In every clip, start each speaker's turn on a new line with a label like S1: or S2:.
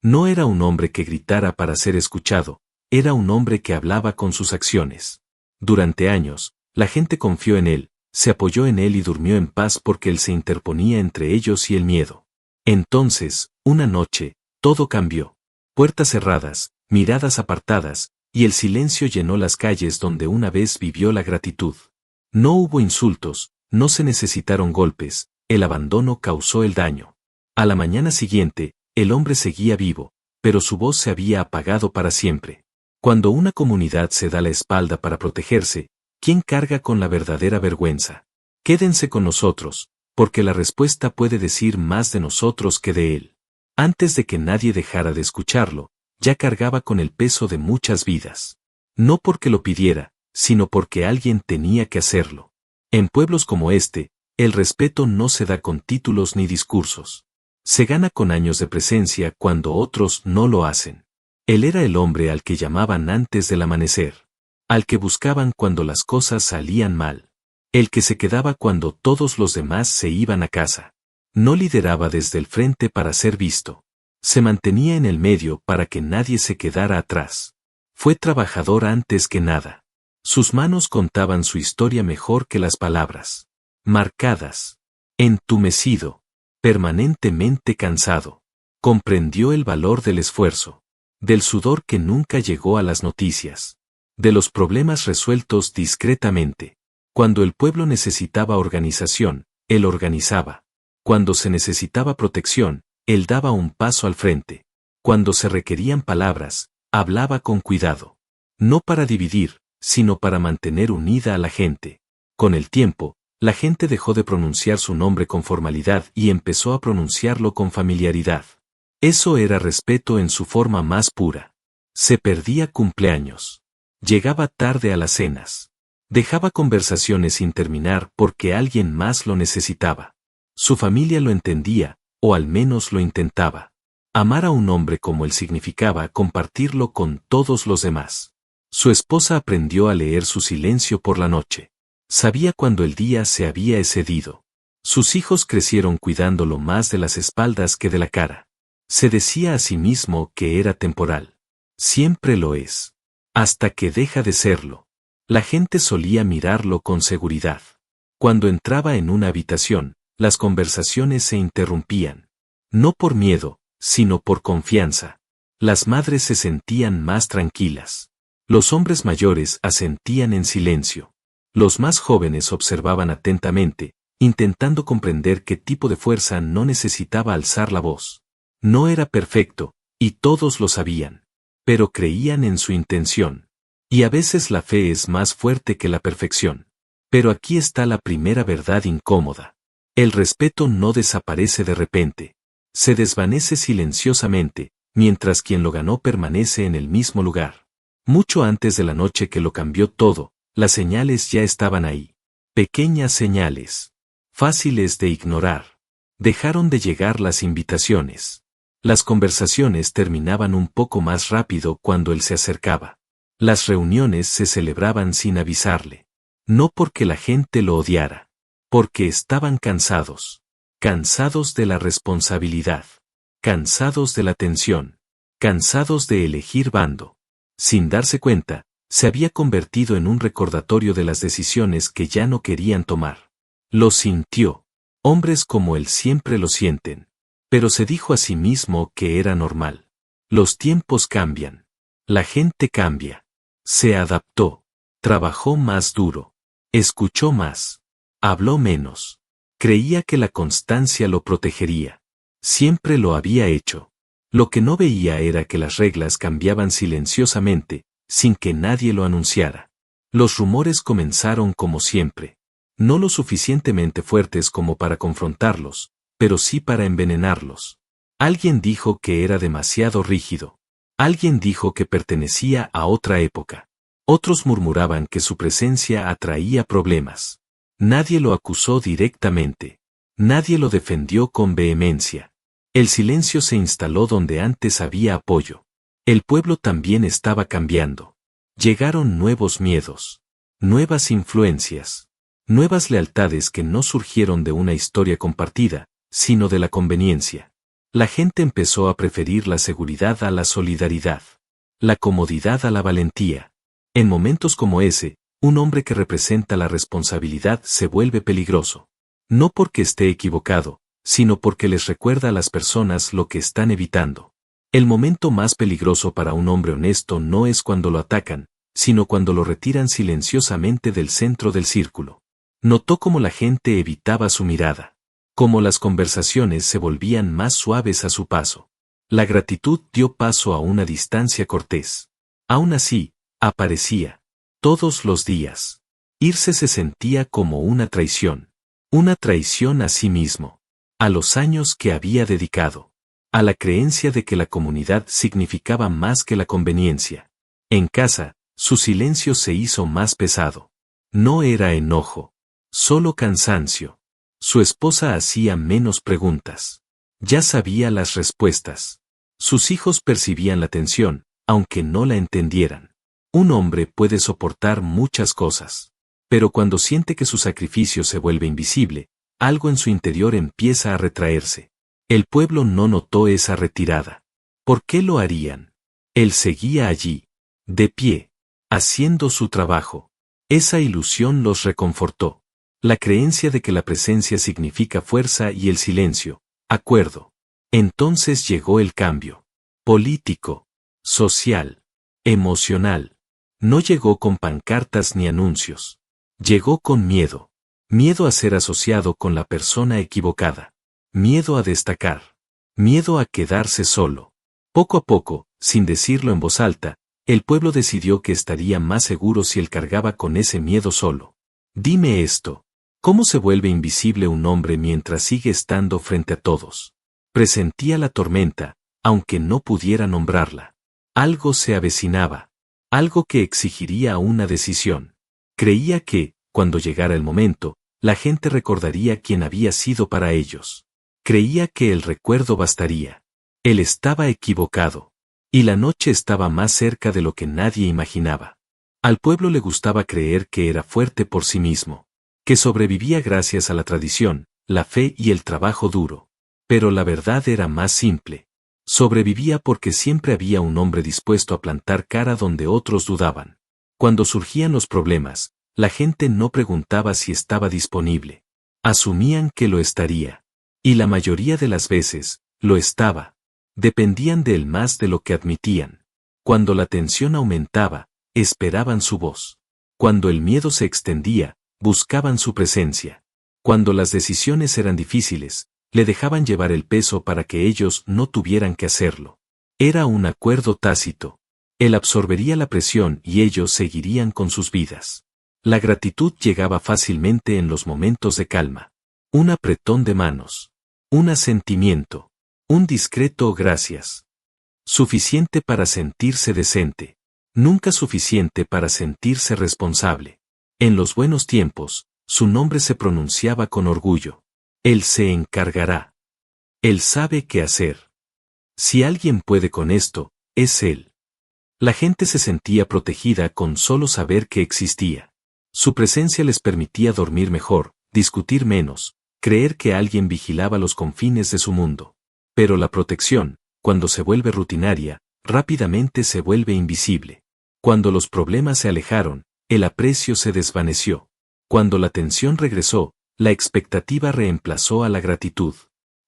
S1: No era un hombre que gritara para ser escuchado, era un hombre que hablaba con sus acciones. Durante años, la gente confió en él, se apoyó en él y durmió en paz porque él se interponía entre ellos y el miedo. Entonces, una noche, todo cambió. Puertas cerradas, miradas apartadas, y el silencio llenó las calles donde una vez vivió la gratitud. No hubo insultos, no se necesitaron golpes, el abandono causó el daño. A la mañana siguiente, el hombre seguía vivo, pero su voz se había apagado para siempre. Cuando una comunidad se da la espalda para protegerse, ¿quién carga con la verdadera vergüenza? Quédense con nosotros, porque la respuesta puede decir más de nosotros que de él. Antes de que nadie dejara de escucharlo, ya cargaba con el peso de muchas vidas. No porque lo pidiera, sino porque alguien tenía que hacerlo. En pueblos como este, el respeto no se da con títulos ni discursos. Se gana con años de presencia cuando otros no lo hacen. Él era el hombre al que llamaban antes del amanecer. Al que buscaban cuando las cosas salían mal. El que se quedaba cuando todos los demás se iban a casa. No lideraba desde el frente para ser visto. Se mantenía en el medio para que nadie se quedara atrás. Fue trabajador antes que nada. Sus manos contaban su historia mejor que las palabras. Marcadas. Entumecido. Permanentemente cansado. Comprendió el valor del esfuerzo. Del sudor que nunca llegó a las noticias. De los problemas resueltos discretamente. Cuando el pueblo necesitaba organización, él organizaba. Cuando se necesitaba protección, él daba un paso al frente. Cuando se requerían palabras, hablaba con cuidado. No para dividir, sino para mantener unida a la gente. Con el tiempo, la gente dejó de pronunciar su nombre con formalidad y empezó a pronunciarlo con familiaridad. Eso era respeto en su forma más pura. Se perdía cumpleaños. Llegaba tarde a las cenas. Dejaba conversaciones sin terminar porque alguien más lo necesitaba. Su familia lo entendía, o al menos lo intentaba. Amar a un hombre como él significaba compartirlo con todos los demás. Su esposa aprendió a leer su silencio por la noche. Sabía cuando el día se había excedido. Sus hijos crecieron cuidándolo más de las espaldas que de la cara. Se decía a sí mismo que era temporal. Siempre lo es. Hasta que deja de serlo. La gente solía mirarlo con seguridad. Cuando entraba en una habitación, las conversaciones se interrumpían. No por miedo, sino por confianza. Las madres se sentían más tranquilas. Los hombres mayores asentían en silencio. Los más jóvenes observaban atentamente, intentando comprender qué tipo de fuerza no necesitaba alzar la voz. No era perfecto, y todos lo sabían. Pero creían en su intención. Y a veces la fe es más fuerte que la perfección. Pero aquí está la primera verdad incómoda. El respeto no desaparece de repente. Se desvanece silenciosamente, mientras quien lo ganó permanece en el mismo lugar. Mucho antes de la noche que lo cambió todo, las señales ya estaban ahí. Pequeñas señales. Fáciles de ignorar. Dejaron de llegar las invitaciones. Las conversaciones terminaban un poco más rápido cuando él se acercaba. Las reuniones se celebraban sin avisarle. No porque la gente lo odiara. Porque estaban cansados. Cansados de la responsabilidad. Cansados de la tensión. Cansados de elegir bando. Sin darse cuenta, se había convertido en un recordatorio de las decisiones que ya no querían tomar. Lo sintió. Hombres como él siempre lo sienten. Pero se dijo a sí mismo que era normal. Los tiempos cambian. La gente cambia. Se adaptó. Trabajó más duro. Escuchó más. Habló menos. Creía que la constancia lo protegería. Siempre lo había hecho. Lo que no veía era que las reglas cambiaban silenciosamente, sin que nadie lo anunciara. Los rumores comenzaron como siempre. No lo suficientemente fuertes como para confrontarlos, pero sí para envenenarlos. Alguien dijo que era demasiado rígido. Alguien dijo que pertenecía a otra época. Otros murmuraban que su presencia atraía problemas. Nadie lo acusó directamente. Nadie lo defendió con vehemencia. El silencio se instaló donde antes había apoyo. El pueblo también estaba cambiando. Llegaron nuevos miedos. Nuevas influencias. Nuevas lealtades que no surgieron de una historia compartida, sino de la conveniencia. La gente empezó a preferir la seguridad a la solidaridad, la comodidad a la valentía. En momentos como ese, un hombre que representa la responsabilidad se vuelve peligroso. No porque esté equivocado, sino porque les recuerda a las personas lo que están evitando. El momento más peligroso para un hombre honesto no es cuando lo atacan, sino cuando lo retiran silenciosamente del centro del círculo. Notó cómo la gente evitaba su mirada, cómo las conversaciones se volvían más suaves a su paso. La gratitud dio paso a una distancia cortés. Aún así, aparecía. Todos los días. Irse se sentía como una traición a sí mismo, a los años que había dedicado, a la creencia de que la comunidad significaba más que la conveniencia. En casa, su silencio se hizo más pesado. No era enojo, solo cansancio. Su esposa hacía menos preguntas. Ya sabía las respuestas. Sus hijos percibían la tensión, aunque no la entendieran. Un hombre puede soportar muchas cosas, pero cuando siente que su sacrificio se vuelve invisible, algo en su interior empieza a retraerse. El pueblo no notó esa retirada. ¿Por qué lo harían? Él seguía allí, de pie, haciendo su trabajo. Esa ilusión los reconfortó. La creencia de que la presencia significa fuerza y el silencio, acuerdo. Entonces llegó el cambio. Político, social, emocional. No llegó con pancartas ni anuncios. Llegó con miedo. Miedo a ser asociado con la persona equivocada. Miedo a destacar. Miedo a quedarse solo. Poco a poco, sin decirlo en voz alta, el pueblo decidió que estaría más seguro si él cargaba con ese miedo solo. Dime esto. ¿Cómo se vuelve invisible un hombre mientras sigue estando frente a todos? Presentía la tormenta, aunque no pudiera nombrarla. Algo se avecinaba. Algo que exigiría una decisión. Creía que, cuando llegara el momento, la gente recordaría quién había sido para ellos. Creía que el recuerdo bastaría. Él estaba equivocado. Y la noche estaba más cerca de lo que nadie imaginaba. Al pueblo le gustaba creer que era fuerte por sí mismo, que sobrevivía gracias a la tradición, la fe y el trabajo duro. Pero la verdad era más simple. Sobrevivía porque siempre había un hombre dispuesto a plantar cara donde otros dudaban. Cuando surgían los problemas, la gente no preguntaba si estaba disponible. Asumían que lo estaría. Y la mayoría de las veces, lo estaba. Dependían de él más de lo que admitían. Cuando la tensión aumentaba, esperaban su voz. Cuando el miedo se extendía, buscaban su presencia. Cuando las decisiones eran difíciles, le dejaban llevar el peso para que ellos no tuvieran que hacerlo. Era un acuerdo tácito. Él absorbería la presión y ellos seguirían con sus vidas. La gratitud llegaba fácilmente en los momentos de calma. Un apretón de manos. Un asentimiento. Un discreto gracias. Suficiente para sentirse decente. Nunca suficiente para sentirse responsable. En los buenos tiempos, su nombre se pronunciaba con orgullo. Él se encargará. Él sabe qué hacer. Si alguien puede con esto, es él. La gente se sentía protegida con solo saber que existía. Su presencia les permitía dormir mejor, discutir menos, creer que alguien vigilaba los confines de su mundo. Pero la protección, cuando se vuelve rutinaria, rápidamente se vuelve invisible. Cuando los problemas se alejaron, el aprecio se desvaneció. Cuando la tensión regresó, la expectativa reemplazó a la gratitud.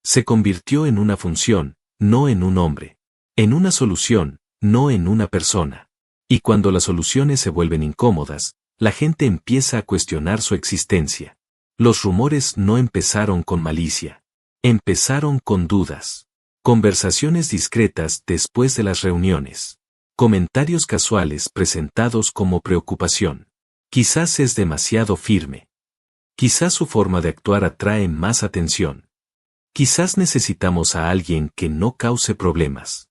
S1: Se convirtió en una función, no en un hombre. En una solución, no en una persona. Y cuando las soluciones se vuelven incómodas, la gente empieza a cuestionar su existencia. Los rumores no empezaron con malicia. Empezaron con dudas. Conversaciones discretas después de las reuniones. Comentarios casuales presentados como preocupación. Quizás es demasiado firme. Quizás su forma de actuar atrae más atención. Quizás necesitamos a alguien que no cause problemas.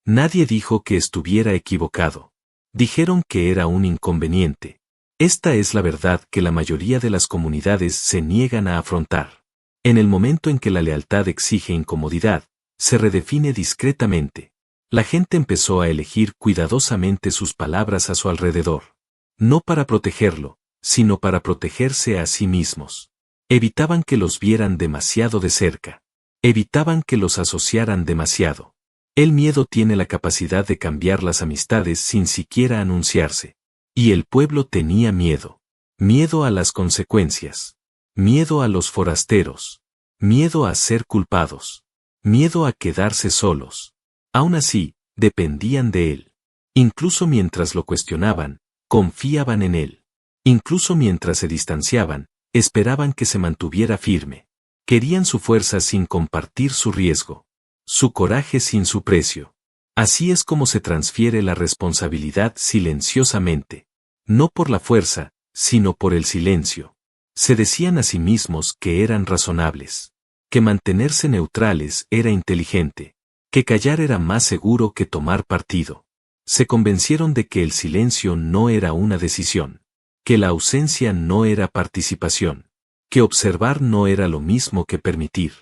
S1: Nadie dijo que estuviera equivocado. Dijeron que era un inconveniente. Esta es la verdad que la mayoría de las comunidades se niegan a afrontar. En el momento en que la lealtad exige incomodidad, se redefine discretamente. La gente empezó a elegir cuidadosamente sus palabras a su alrededor. No para protegerlo, sino para protegerse a sí mismos. Evitaban que los vieran demasiado de cerca. Evitaban que los asociaran demasiado. El miedo tiene la capacidad de cambiar las amistades sin siquiera anunciarse. Y el pueblo tenía miedo. Miedo a las consecuencias. Miedo a los forasteros. Miedo a ser culpados. Miedo a quedarse solos. Aún así, dependían de él. Incluso mientras lo cuestionaban, confiaban en él. Incluso mientras se distanciaban, esperaban que se mantuviera firme. Querían su fuerza sin compartir su riesgo. Su coraje sin su precio. Así es como se transfiere la responsabilidad silenciosamente. No por la fuerza, sino por el silencio. Se decían a sí mismos que eran razonables. Que mantenerse neutrales era inteligente. Que callar era más seguro que tomar partido. Se convencieron de que el silencio no era una decisión. Que la ausencia no era participación. Que observar no era lo mismo que permitir.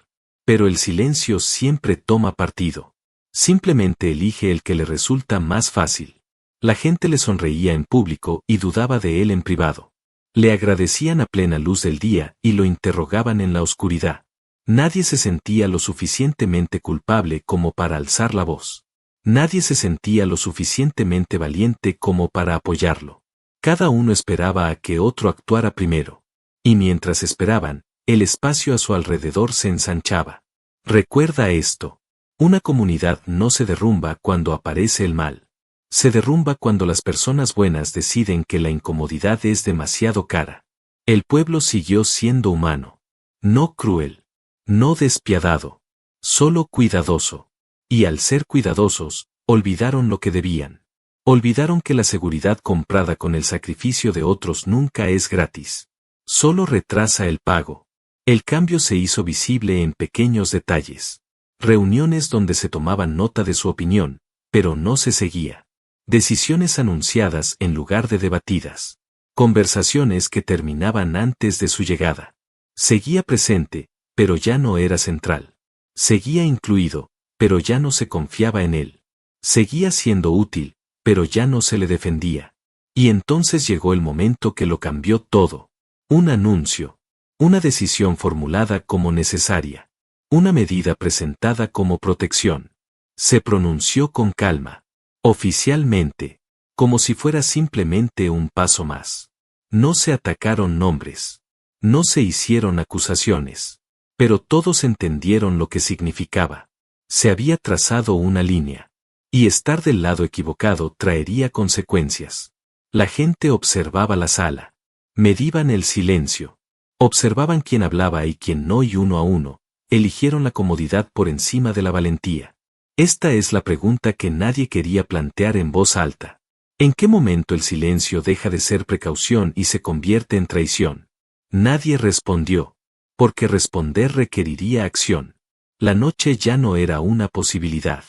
S1: Pero el silencio siempre toma partido. Simplemente elige el que le resulta más fácil. La gente le sonreía en público y dudaba de él en privado. Le agradecían a plena luz del día y lo interrogaban en la oscuridad. Nadie se sentía lo suficientemente culpable como para alzar la voz. Nadie se sentía lo suficientemente valiente como para apoyarlo. Cada uno esperaba a que otro actuara primero. Y mientras esperaban, el espacio a su alrededor se ensanchaba. Recuerda esto. Una comunidad no se derrumba cuando aparece el mal. Se derrumba cuando las personas buenas deciden que la incomodidad es demasiado cara. El pueblo siguió siendo humano. No cruel. No despiadado. Solo cuidadoso. Y al ser cuidadosos, olvidaron lo que debían. Olvidaron que la seguridad comprada con el sacrificio de otros nunca es gratis. Solo retrasa el pago. El cambio se hizo visible en pequeños detalles. Reuniones donde se tomaban nota de su opinión, pero no se seguía. Decisiones anunciadas en lugar de debatidas. Conversaciones que terminaban antes de su llegada. Seguía presente, pero ya no era central. Seguía incluido, pero ya no se confiaba en él. Seguía siendo útil, pero ya no se le defendía. Y entonces llegó el momento que lo cambió todo. Un anuncio. Una decisión formulada como necesaria. Una medida presentada como protección. Se pronunció con calma. Oficialmente. Como si fuera simplemente un paso más. No se atacaron nombres. No se hicieron acusaciones. Pero todos entendieron lo que significaba. Se había trazado una línea. Y estar del lado equivocado traería consecuencias. La gente observaba la sala. Medían el silencio. Observaban quién hablaba y quién no, y uno a uno, eligieron la comodidad por encima de la valentía. Esta es la pregunta que nadie quería plantear en voz alta. ¿En qué momento el silencio deja de ser precaución y se convierte en traición? Nadie respondió. Porque responder requeriría acción. La noche ya no era una posibilidad.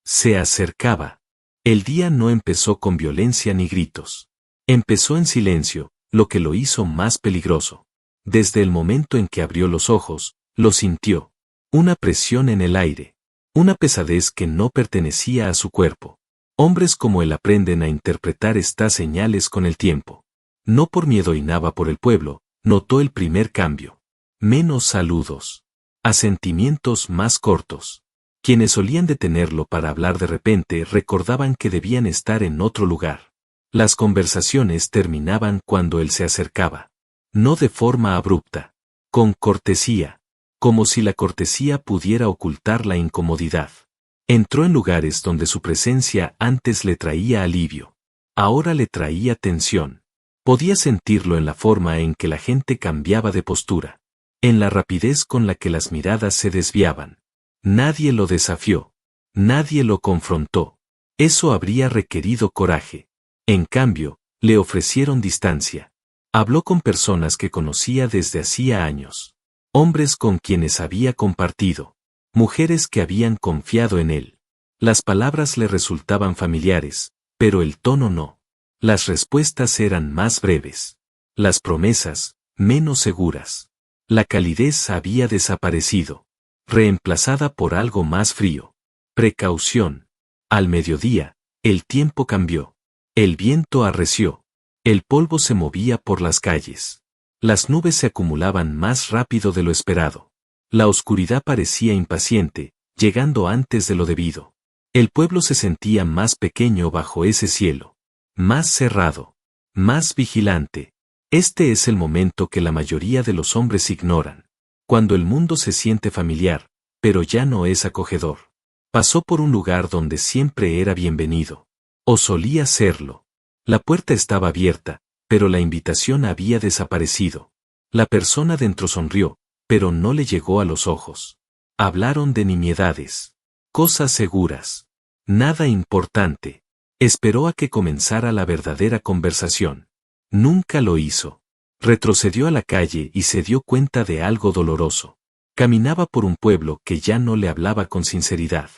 S1: Se acercaba. El día no empezó con violencia ni gritos. Empezó en silencio, lo que lo hizo más peligroso. Desde el momento en que abrió los ojos, lo sintió. Una presión en el aire. Una pesadez que no pertenecía a su cuerpo. Hombres como él aprenden a interpretar estas señales con el tiempo. No por miedo y nada por el pueblo, notó el primer cambio. Menos saludos. Asentimientos más cortos. Quienes solían detenerlo para hablar de repente recordaban que debían estar en otro lugar. Las conversaciones terminaban cuando él se acercaba. No de forma abrupta. Con cortesía. Como si la cortesía pudiera ocultar la incomodidad. Entró en lugares donde su presencia antes le traía alivio. Ahora le traía tensión. Podía sentirlo en la forma en que la gente cambiaba de postura. En la rapidez con la que las miradas se desviaban. Nadie lo desafió. Nadie lo confrontó. Eso habría requerido coraje. En cambio, le ofrecieron distancia. Habló con personas que conocía desde hacía años. Hombres con quienes había compartido. Mujeres que habían confiado en él. Las palabras le resultaban familiares, pero el tono no. Las respuestas eran más breves. Las promesas, menos seguras. La calidez había desaparecido, reemplazada por algo más frío. Precaución. Al mediodía, el tiempo cambió. El viento arreció. El polvo se movía por las calles. Las nubes se acumulaban más rápido de lo esperado. La oscuridad parecía impaciente, llegando antes de lo debido. El pueblo se sentía más pequeño bajo ese cielo. Más cerrado. Más vigilante. Este es el momento que la mayoría de los hombres ignoran. Cuando el mundo se siente familiar, pero ya no es acogedor. Pasó por un lugar donde siempre era bienvenido. O solía serlo. La puerta estaba abierta, pero la invitación había desaparecido. La persona dentro sonrió, pero no le llegó a los ojos. Hablaron de nimiedades. Cosas seguras. Nada importante. Esperó a que comenzara la verdadera conversación. Nunca lo hizo. Retrocedió a la calle y se dio cuenta de algo doloroso. Caminaba por un pueblo que ya no le hablaba con sinceridad.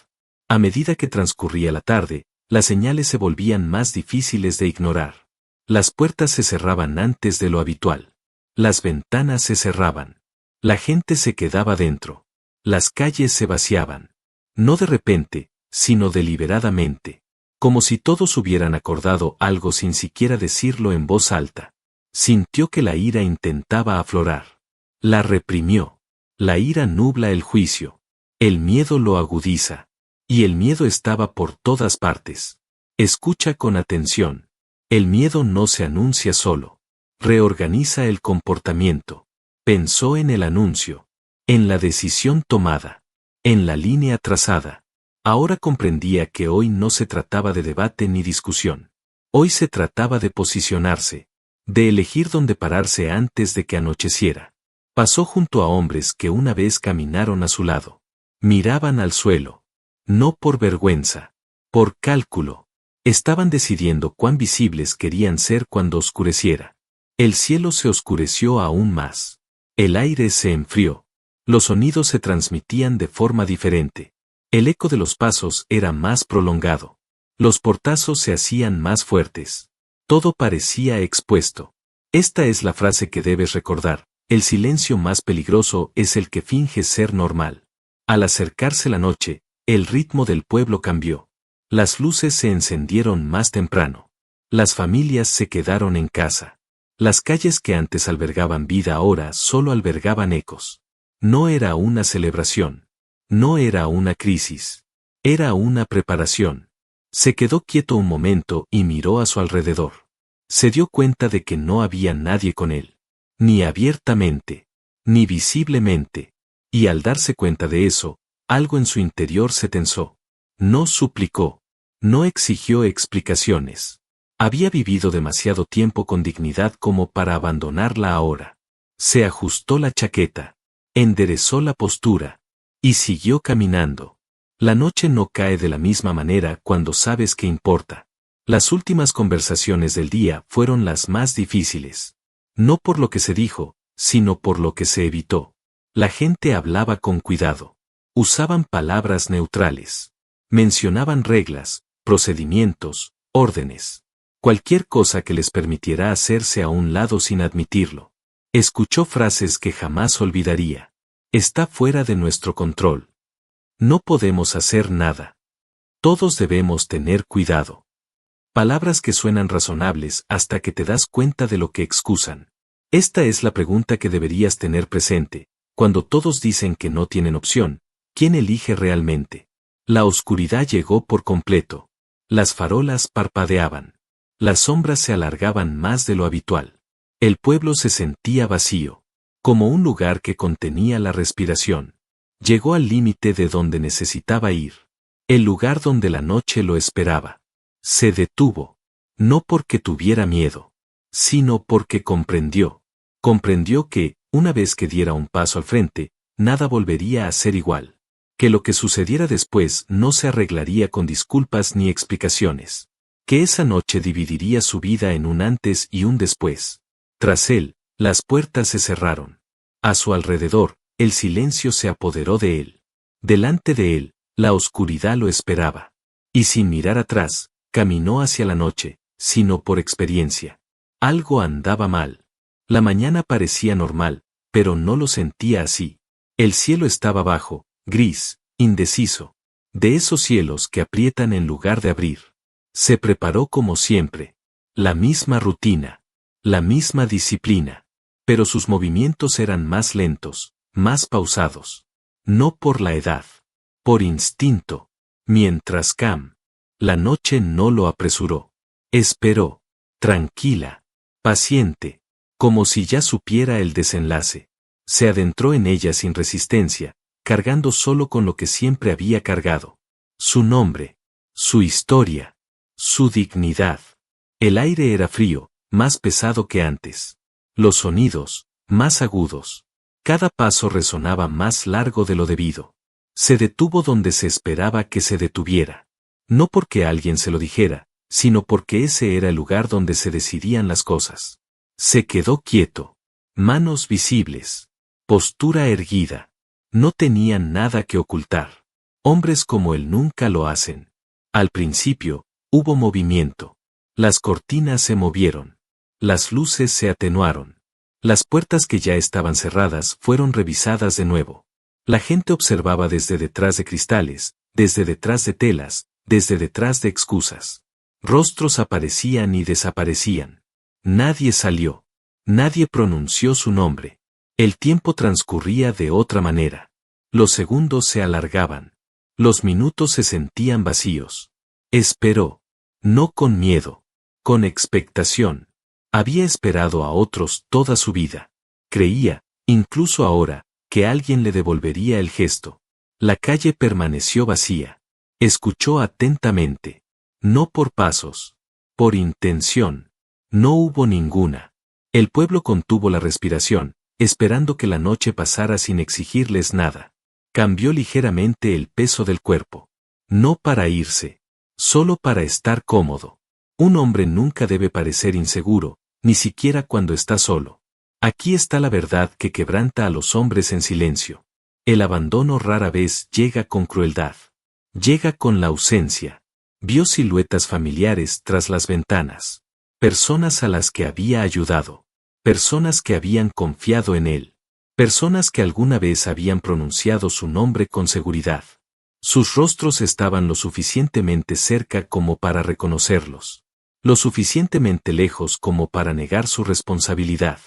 S1: A medida que transcurría la tarde, las señales se volvían más difíciles de ignorar. Las puertas se cerraban antes de lo habitual. Las ventanas se cerraban. La gente se quedaba dentro. Las calles se vaciaban. No de repente, sino deliberadamente. Como si todos hubieran acordado algo sin siquiera decirlo en voz alta. Sintió que la ira intentaba aflorar. La reprimió. La ira nubla el juicio. El miedo lo agudiza. Y el miedo estaba por todas partes. Escucha con atención. El miedo no se anuncia solo. Reorganiza el comportamiento. Pensó en el anuncio. En la decisión tomada. En la línea trazada. Ahora comprendía que hoy no se trataba de debate ni discusión. Hoy se trataba de posicionarse. De elegir dónde pararse antes de que anocheciera. Pasó junto a hombres que una vez caminaron a su lado. Miraban al suelo. No por vergüenza. Por cálculo. Estaban decidiendo cuán visibles querían ser cuando oscureciera. El cielo se oscureció aún más. El aire se enfrió. Los sonidos se transmitían de forma diferente. El eco de los pasos era más prolongado. Los portazos se hacían más fuertes. Todo parecía expuesto. Esta es la frase que debes recordar. El silencio más peligroso es el que finge ser normal. Al acercarse la noche, el ritmo del pueblo cambió. Las luces se encendieron más temprano. Las familias se quedaron en casa. Las calles que antes albergaban vida ahora solo albergaban ecos. No era una celebración. No era una crisis. Era una preparación. Se quedó quieto un momento y miró a su alrededor. Se dio cuenta de que no había nadie con él. Ni abiertamente. Ni visiblemente. Y al darse cuenta de eso, algo en su interior se tensó. No suplicó. No exigió explicaciones. Había vivido demasiado tiempo con dignidad como para abandonarla ahora. Se ajustó la chaqueta. Enderezó la postura. Y siguió caminando. La noche no cae de la misma manera cuando sabes que importa. Las últimas conversaciones del día fueron las más difíciles. No por lo que se dijo, sino por lo que se evitó. La gente hablaba con cuidado. Usaban palabras neutrales. Mencionaban reglas, procedimientos, órdenes. Cualquier cosa que les permitiera hacerse a un lado sin admitirlo. Escuchó frases que jamás olvidaría. Está fuera de nuestro control. No podemos hacer nada. Todos debemos tener cuidado. Palabras que suenan razonables hasta que te das cuenta de lo que excusan. Esta es la pregunta que deberías tener presente. Cuando todos dicen que no tienen opción, ¿quién elige realmente? La oscuridad llegó por completo. Las farolas parpadeaban. Las sombras se alargaban más de lo habitual. El pueblo se sentía vacío, como un lugar que contenía la respiración. Llegó al límite de donde necesitaba ir. El lugar donde la noche lo esperaba. Se detuvo. No porque tuviera miedo, sino porque comprendió. Comprendió que, una vez que diera un paso al frente, nada volvería a ser igual. Que lo que sucediera después no se arreglaría con disculpas ni explicaciones. Que esa noche dividiría su vida en un antes y un después. Tras él, las puertas se cerraron. A su alrededor, el silencio se apoderó de él. Delante de él, la oscuridad lo esperaba. Y sin mirar atrás, caminó hacia la noche, sino por experiencia. Algo andaba mal. La mañana parecía normal, pero no lo sentía así. El cielo estaba bajo, gris, indeciso. De esos cielos que aprietan en lugar de abrir. Se preparó como siempre. La misma rutina. La misma disciplina. Pero sus movimientos eran más lentos, más pausados. No por la edad. Por instinto. Mientras Cam. La noche no lo apresuró. Esperó. Tranquila. Paciente. Como si ya supiera el desenlace. Se adentró en ella sin resistencia, cargando solo con lo que siempre había cargado. Su nombre. Su historia. Su dignidad. El aire era frío, más pesado que antes. Los sonidos, más agudos. Cada paso resonaba más largo de lo debido. Se detuvo donde se esperaba que se detuviera. No porque alguien se lo dijera, sino porque ese era el lugar donde se decidían las cosas. Se quedó quieto. Manos visibles. Postura erguida. No tenían nada que ocultar. Hombres como él nunca lo hacen. Al principio, hubo movimiento. Las cortinas se movieron. Las luces se atenuaron. Las puertas que ya estaban cerradas fueron revisadas de nuevo. La gente observaba desde detrás de cristales, desde detrás de telas, desde detrás de excusas. Rostros aparecían y desaparecían. Nadie salió. Nadie pronunció su nombre. El tiempo transcurría de otra manera. Los segundos se alargaban. Los minutos se sentían vacíos. Esperó. No con miedo. Con expectación. Había esperado a otros toda su vida. Creía, incluso ahora, que alguien le devolvería el gesto. La calle permaneció vacía. Escuchó atentamente. No por pasos. Por intención. No hubo ninguna. El pueblo contuvo la respiración, esperando que la noche pasara sin exigirles nada. Cambió ligeramente el peso del cuerpo. No para irse. Solo para estar cómodo. Un hombre nunca debe parecer inseguro, ni siquiera cuando está solo. Aquí está la verdad que quebranta a los hombres en silencio. El abandono rara vez llega con crueldad. Llega con la ausencia. Vio siluetas familiares tras las ventanas. Personas a las que había ayudado. Personas que habían confiado en él. Personas que alguna vez habían pronunciado su nombre con seguridad. Sus rostros estaban lo suficientemente cerca como para reconocerlos. Lo suficientemente lejos como para negar su responsabilidad.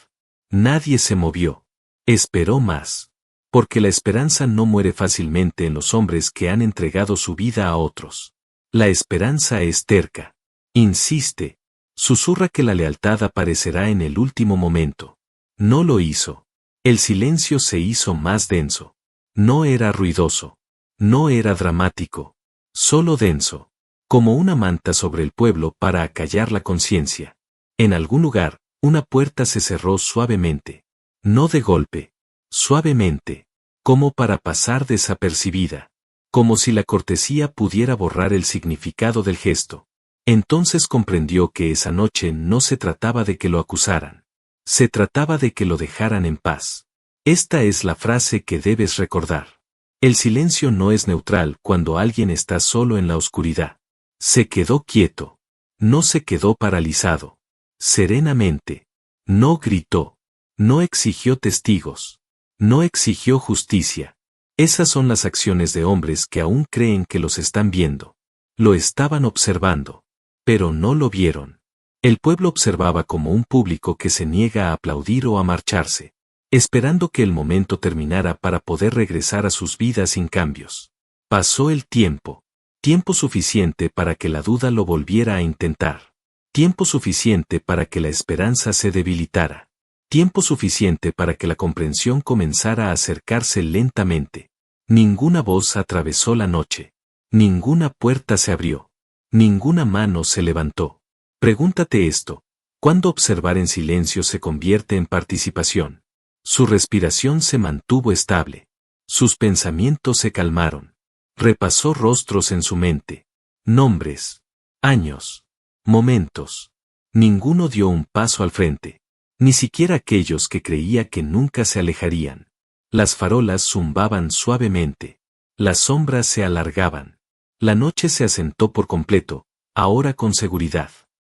S1: Nadie se movió. Esperó más. Porque la esperanza no muere fácilmente en los hombres que han entregado su vida a otros. La esperanza es terca. Insiste. Susurra que la lealtad aparecerá en el último momento. No lo hizo. El silencio se hizo más denso. No era ruidoso. No era dramático. Solo denso. Como una manta sobre el pueblo para acallar la conciencia. En algún lugar, una puerta se cerró suavemente. No de golpe. Suavemente. Como para pasar desapercibida. Como si la cortesía pudiera borrar el significado del gesto. Entonces comprendió que esa noche no se trataba de que lo acusaran. Se trataba de que lo dejaran en paz. Esta es la frase que debes recordar. El silencio no es neutral cuando alguien está solo en la oscuridad. Se quedó quieto. No se quedó paralizado. Serenamente. No gritó. No exigió testigos. No exigió justicia. Esas son las acciones de hombres que aún creen que los están viendo. Lo estaban observando. Pero no lo vieron. El pueblo observaba como un público que se niega a aplaudir o a marcharse, esperando que el momento terminara para poder regresar a sus vidas sin cambios. Pasó el tiempo. Tiempo suficiente para que la duda lo volviera a intentar. Tiempo suficiente para que la esperanza se debilitara. Tiempo suficiente para que la comprensión comenzara a acercarse lentamente. Ninguna voz atravesó la noche. Ninguna puerta se abrió. Ninguna mano se levantó. Pregúntate esto. ¿Cuándo observar en silencio se convierte en participación? Su respiración se mantuvo estable. Sus pensamientos se calmaron. Repasó rostros en su mente. Nombres. Años. Momentos. Ninguno dio un paso al frente. Ni siquiera aquellos que creía que nunca se alejarían. Las farolas zumbaban suavemente. Las sombras se alargaban. La noche se asentó por completo, ahora con seguridad.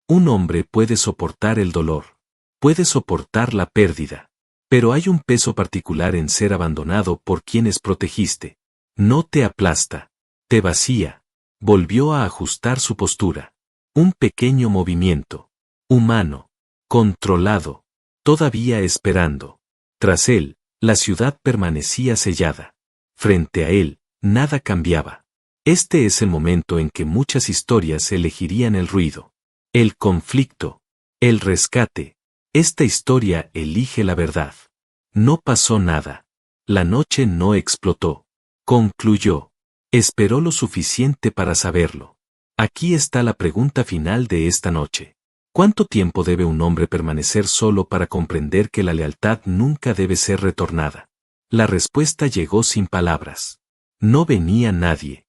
S1: Un hombre puede soportar el dolor. Puede soportar la pérdida. Pero hay un peso particular en ser abandonado por quienes protegiste. No te aplasta. Te vacía. Volvió a ajustar su postura. Un pequeño movimiento. Humano. Controlado. Todavía esperando. Tras él, La ciudad permanecía sellada. Frente a él, nada cambiaba. Este es el momento en que muchas historias elegirían el ruido, el conflicto, el rescate. Esta historia elige la verdad. No pasó nada. La noche no explotó. Concluyó. Esperó lo suficiente para saberlo. Aquí está la pregunta final de esta noche. ¿Cuánto tiempo debe un hombre permanecer solo para comprender que la lealtad nunca debe ser retornada? La respuesta llegó sin palabras. No venía nadie.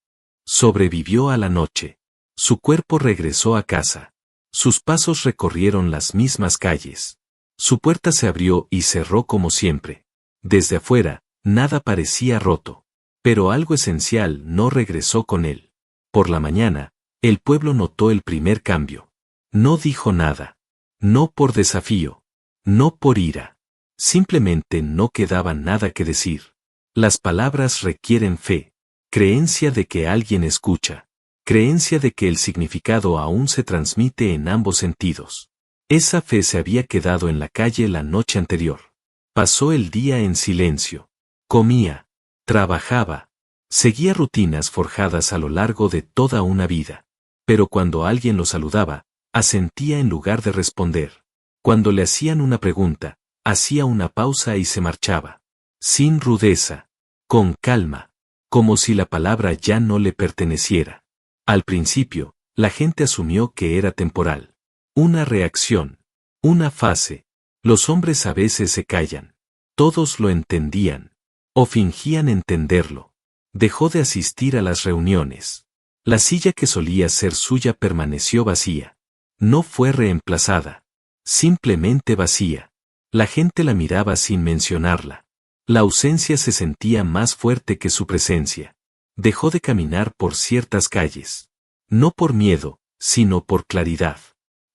S1: Sobrevivió a la noche. Su cuerpo regresó a casa. Sus pasos recorrieron las mismas calles. Su puerta se abrió y cerró como siempre. Desde afuera, nada parecía roto. Pero algo esencial no regresó con él. Por la mañana, el pueblo notó el primer cambio. No dijo nada. No por desafío. No por ira. Simplemente no quedaba nada que decir. Las palabras requieren fe. Creencia de que alguien escucha. Creencia de que el significado aún se transmite en ambos sentidos. Esa fe se había quedado en la calle la noche anterior. Pasó el día en silencio. Comía. Trabajaba. Seguía rutinas forjadas a lo largo de toda una vida. Pero cuando alguien lo saludaba, asentía en lugar de responder. Cuando le hacían una pregunta, hacía una pausa y se marchaba. Sin rudeza. Con calma. Como si la palabra ya no le perteneciera. Al principio, la gente asumió que era temporal. Una reacción. Una fase. Los hombres a veces se callan. Todos lo entendían. O fingían entenderlo. Dejó de asistir a las reuniones. La silla que solía ser suya permaneció vacía. No fue reemplazada. Simplemente vacía. La gente la miraba sin mencionarla. La ausencia se sentía más fuerte que su presencia. Dejó de caminar por ciertas calles. No por miedo, sino por claridad.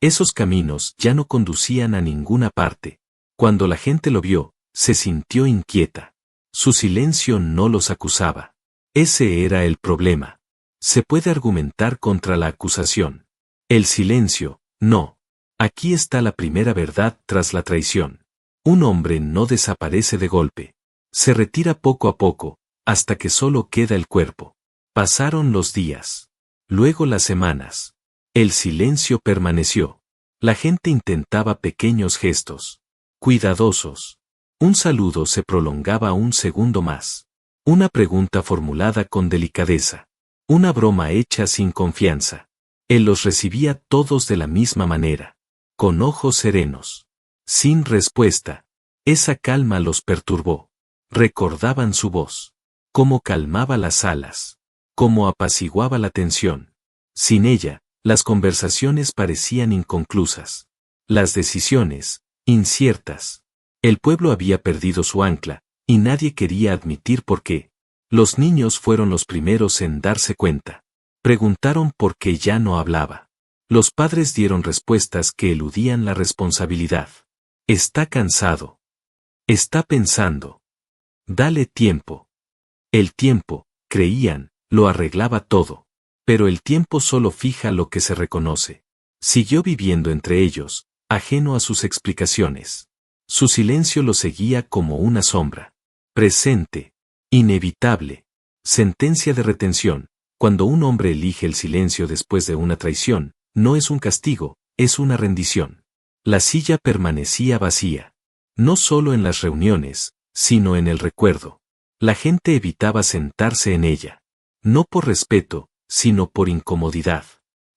S1: Esos caminos ya no conducían a ninguna parte. Cuando la gente lo vio, se sintió inquieta. Su silencio no los acusaba. Ese era el problema. Se puede argumentar contra la acusación. El silencio, no. Aquí está la primera verdad tras la traición. Un hombre no desaparece de golpe. Se retira poco a poco, hasta que solo queda el cuerpo. Pasaron los días. Luego las semanas. El silencio permaneció. La gente intentaba pequeños gestos. Cuidadosos. Un saludo se prolongaba un segundo más. Una pregunta formulada con delicadeza. Una broma hecha sin confianza. Él los recibía todos de la misma manera. Con ojos serenos. Sin respuesta. Esa calma los perturbó. Recordaban su voz. Cómo calmaba las alas. Cómo apaciguaba la tensión. Sin ella, las conversaciones parecían inconclusas. Las decisiones, inciertas. El pueblo había perdido su ancla, y nadie quería admitir por qué. Los niños fueron los primeros en darse cuenta. Preguntaron por qué ya no hablaba. Los padres dieron respuestas que eludían la responsabilidad. Está cansado. Está pensando. Dale tiempo. El tiempo, creían, lo arreglaba todo. Pero el tiempo solo fija lo que se reconoce. Siguió viviendo entre ellos, ajeno a sus explicaciones. Su silencio lo seguía como una sombra. Presente. Inevitable. Sentencia de retención. Cuando un hombre elige el silencio después de una traición, no es un castigo, es una rendición. La silla permanecía vacía. No solo en las reuniones, sino en el recuerdo. La gente evitaba sentarse en ella. No por respeto, sino por incomodidad.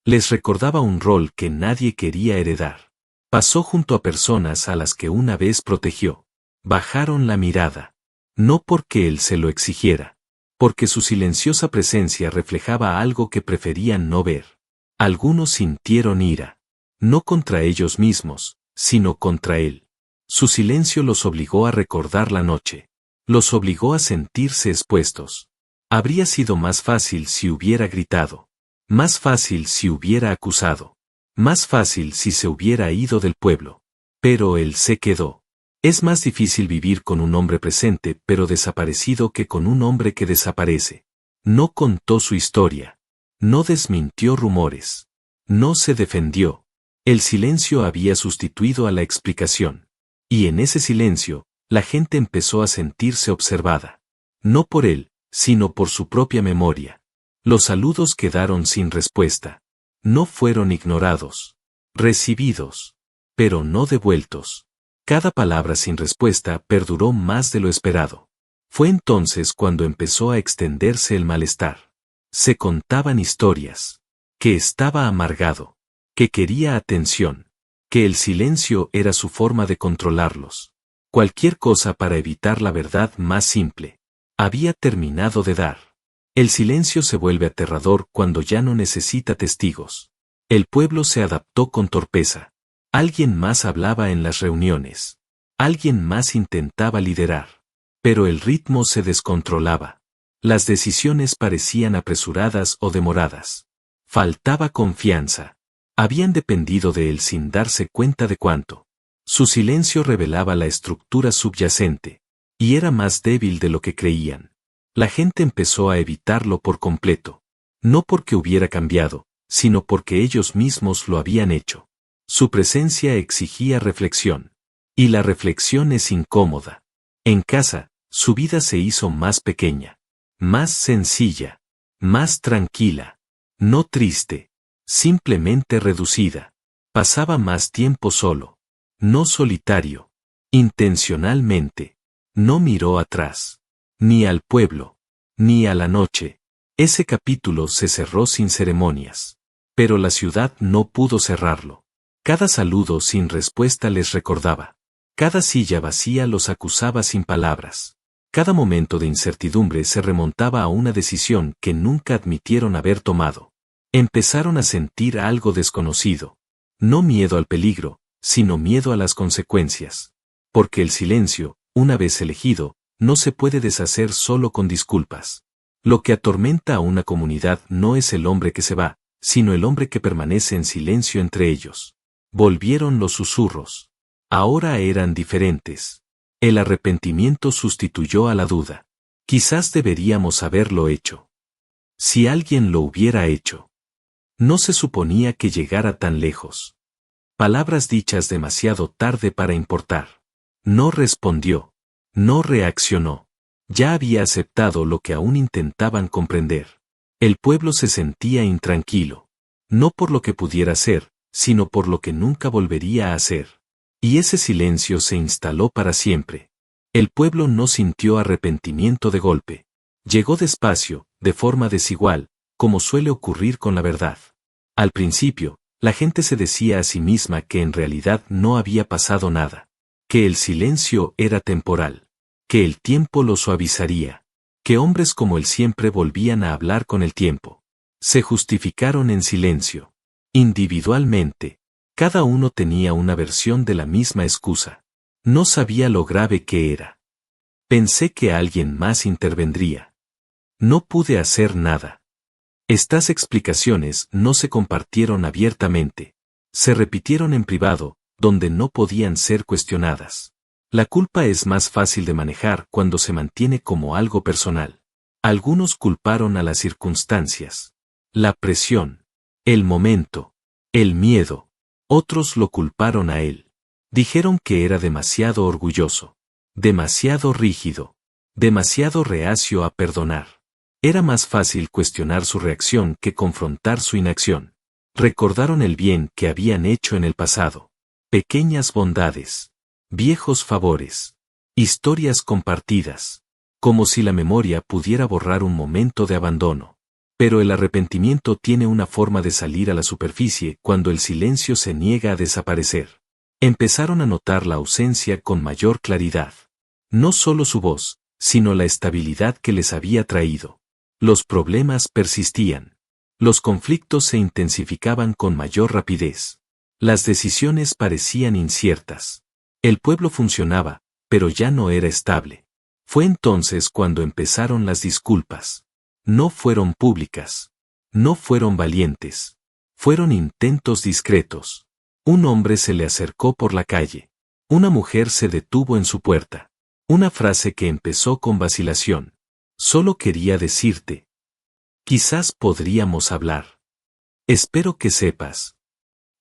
S1: Les recordaba un rol que nadie quería heredar. Pasó junto a personas a las que una vez protegió. Bajaron la mirada. No porque él se lo exigiera. Porque su silenciosa presencia reflejaba algo que preferían no ver. Algunos sintieron ira. No contra ellos mismos, sino contra él. Su silencio los obligó a recordar la noche. Los obligó a sentirse expuestos. Habría sido más fácil si hubiera gritado. Más fácil si hubiera acusado. Más fácil si se hubiera ido del pueblo. Pero él se quedó. Es más difícil vivir con un hombre presente pero desaparecido que con un hombre que desaparece. No contó su historia. No desmintió rumores. No se defendió. El silencio había sustituido a la explicación. Y en ese silencio, La gente empezó a sentirse observada. No por él, sino por su propia memoria. Los saludos quedaron sin respuesta. No fueron ignorados. Recibidos. Pero no devueltos. Cada palabra sin respuesta perduró más de lo esperado. Fue entonces cuando empezó a extenderse el malestar. Se contaban historias. Que estaba amargado. Que quería atención. Que el silencio era su forma de controlarlos. Cualquier cosa para evitar la verdad más simple. Había terminado de dar. El silencio se vuelve aterrador cuando ya no necesita testigos. El pueblo se adaptó con torpeza. Alguien más hablaba en las reuniones. Alguien más intentaba liderar. Pero el ritmo se descontrolaba. Las decisiones parecían apresuradas o demoradas. Faltaba confianza. Habían dependido de él sin darse cuenta de cuánto. Su silencio revelaba la estructura subyacente. Y era más débil de lo que creían. La gente empezó a evitarlo por completo. No porque hubiera cambiado, sino porque ellos mismos lo habían hecho. Su presencia exigía reflexión. Y la reflexión es incómoda. En casa, su vida se hizo más pequeña. Más sencilla. Más tranquila. No triste. Simplemente reducida. Pasaba más tiempo solo. No solitario. Intencionalmente. No miró atrás. Ni al pueblo. Ni a la noche. Ese capítulo se cerró sin ceremonias. Pero la ciudad no pudo cerrarlo. Cada saludo sin respuesta les recordaba. Cada silla vacía los acusaba sin palabras. Cada momento de incertidumbre se remontaba a una decisión que nunca admitieron haber tomado. Empezaron a sentir algo desconocido. No miedo al peligro, sino miedo a las consecuencias. Porque el silencio, una vez elegido, no se puede deshacer solo con disculpas. Lo que atormenta a una comunidad no es el hombre que se va, sino el hombre que permanece en silencio entre ellos. Volvieron los susurros. Ahora eran diferentes. El arrepentimiento sustituyó a la duda. Quizás deberíamos haberlo hecho. Si alguien lo hubiera hecho. No se suponía que llegara tan lejos. Palabras dichas demasiado tarde para importar. No respondió. No reaccionó. Ya había aceptado lo que aún intentaban comprender. El pueblo se sentía intranquilo. No por lo que pudiera ser, sino por lo que nunca volvería a hacer. Y ese silencio se instaló para siempre. El pueblo no sintió arrepentimiento de golpe. Llegó despacio, de forma desigual, como suele ocurrir con la verdad. Al principio, la gente se decía a sí misma que en realidad no había pasado nada. Que el silencio era temporal. Que el tiempo lo suavizaría. Que hombres como él siempre volvían a hablar con el tiempo. Se justificaron en silencio. Individualmente. Cada uno tenía una versión de la misma excusa. No sabía lo grave que era. Pensé que alguien más intervendría. No pude hacer nada. Estas explicaciones no se compartieron abiertamente. Se repitieron en privado, donde no podían ser cuestionadas. La culpa es más fácil de manejar cuando se mantiene como algo personal. Algunos culparon a las circunstancias, la presión, el momento, el miedo. Otros lo culparon a él. Dijeron que era demasiado orgulloso, demasiado rígido, demasiado reacio a perdonar. Era más fácil cuestionar su reacción que confrontar su inacción. Recordaron el bien que habían hecho en el pasado. Pequeñas bondades. Viejos favores. Historias compartidas. Como si la memoria pudiera borrar un momento de abandono. Pero el arrepentimiento tiene una forma de salir a la superficie cuando el silencio se niega a desaparecer. Empezaron a notar la ausencia con mayor claridad. No solo su voz, sino la estabilidad que les había traído. Los problemas persistían. Los conflictos se intensificaban con mayor rapidez. Las decisiones parecían inciertas. El pueblo funcionaba, pero ya no era estable. Fue entonces cuando empezaron las disculpas. No fueron públicas. No fueron valientes. Fueron intentos discretos. Un hombre se le acercó por la calle. Una mujer se detuvo en su puerta. Una frase que empezó con vacilación. Solo quería decirte. Quizás podríamos hablar. Espero que sepas.